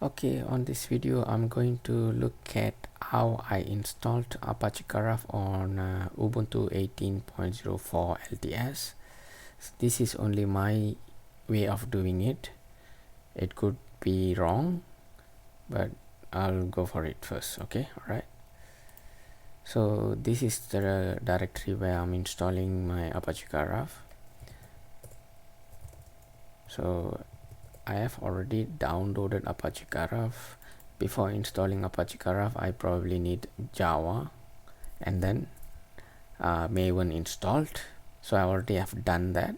Okay, on this video I'm going to look at how I installed Apache Karaf on Ubuntu 18.04 LTS. This is only my way of doing it. It could be wrong, but I'll go for it first. Okay, alright. So this is the directory where I'm installing my Apache Karaf. So I have already downloaded Apache Karaf. Before installing Apache Karaf, I probably need Java and then Maven installed. So I already have done that.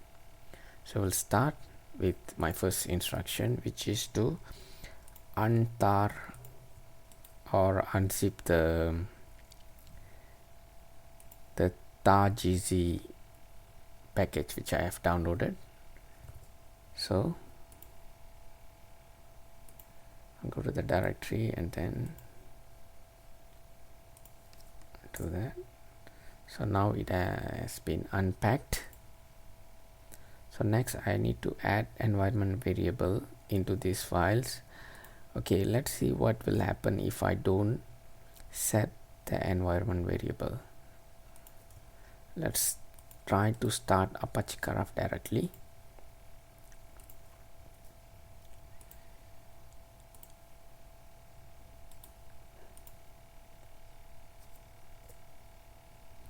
So we'll start with my first instruction, which is to untar or unzip the tar.gz package which I have downloaded. So I'll go to the directory and then do that. So now it has been unpacked. So next I need to add environment variable into these files. Okay, let's see what will happen if I don't set the environment variable. Let's try to start Apache Karaf directly.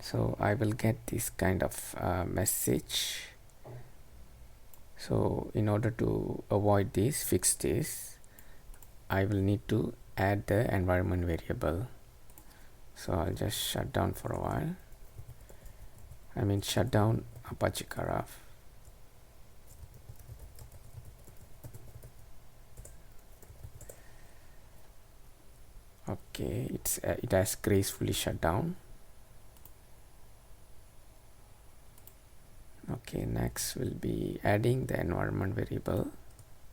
So I will get this kind of message. So in order to avoid this, fix this, I will need to add the environment variable. So I'll just shut down for a while. Shut down Apache Karaf. Okay, it has gracefully shut down. Okay, next will be adding the environment variable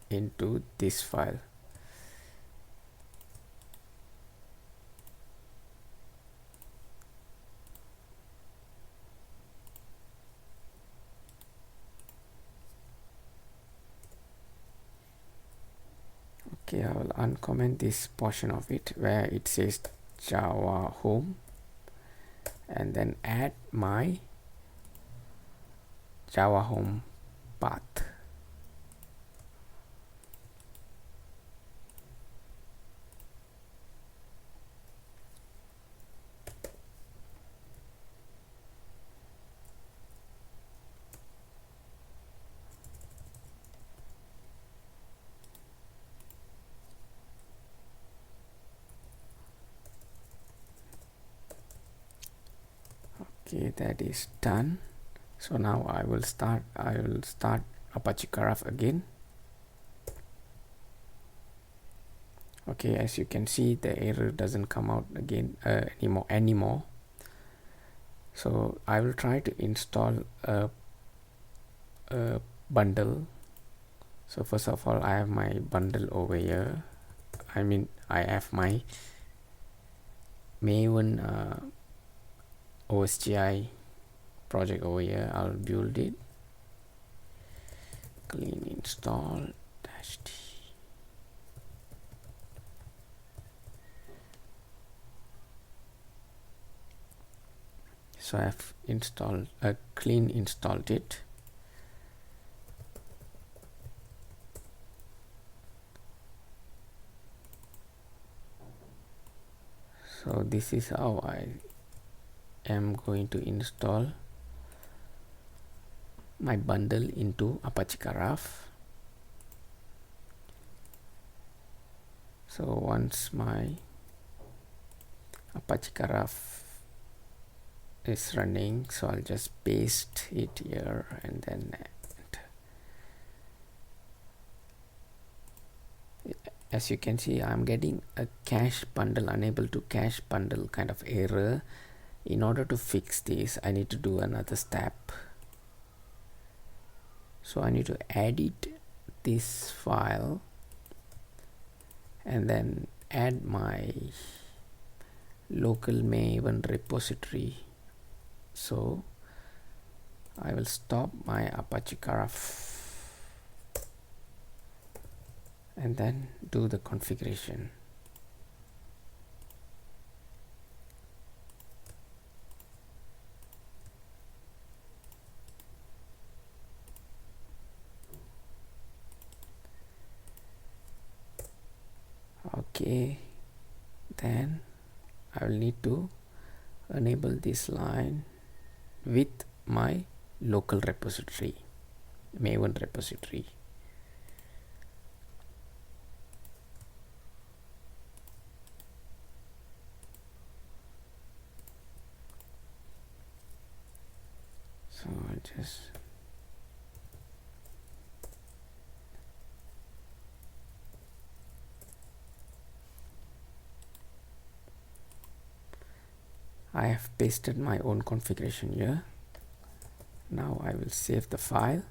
into this file. Okay, I will uncomment this portion of it where it says Java home and then add my Java home path. Okay, that is done. So now I will start Apache Karaf again. Okay, as you can see, the error doesn't come out again anymore. So I will try to install a bundle. So first of all, I have my bundle over here. I have my Maven OSGI project over here. I'll build it. Clean install -t. So I have clean installed it. So this is how I am going to install my bundle into Apache Karaf. So once my Apache Karaf is running, so I'll just paste it here and then as you can see, I'm getting a cache bundle, unable to cache bundle kind of error. In order to fix this, I need to do another step. So I need to edit this file and then add my local Maven repository. So I will stop my Apache Karaf and then do the configuration. Okay, then I will need to enable this line with my local repository, Maven repository. So I'll just I have pasted my own configuration here. Now I will save the file.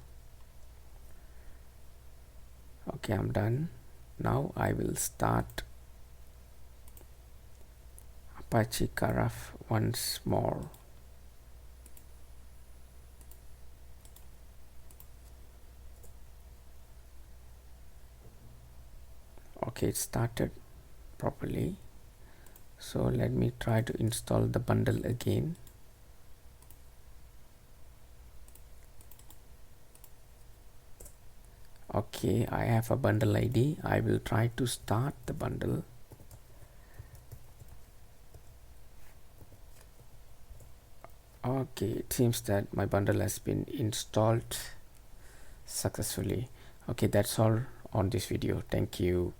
Okay, I'm done. Now I will start Apache Karaf once more. Okay, it started properly. So let me try to install the bundle again. Okay, I have a bundle ID. I will try to start the bundle. Okay, it seems that my bundle has been installed successfully. Okay, that's all on this video. Thank you.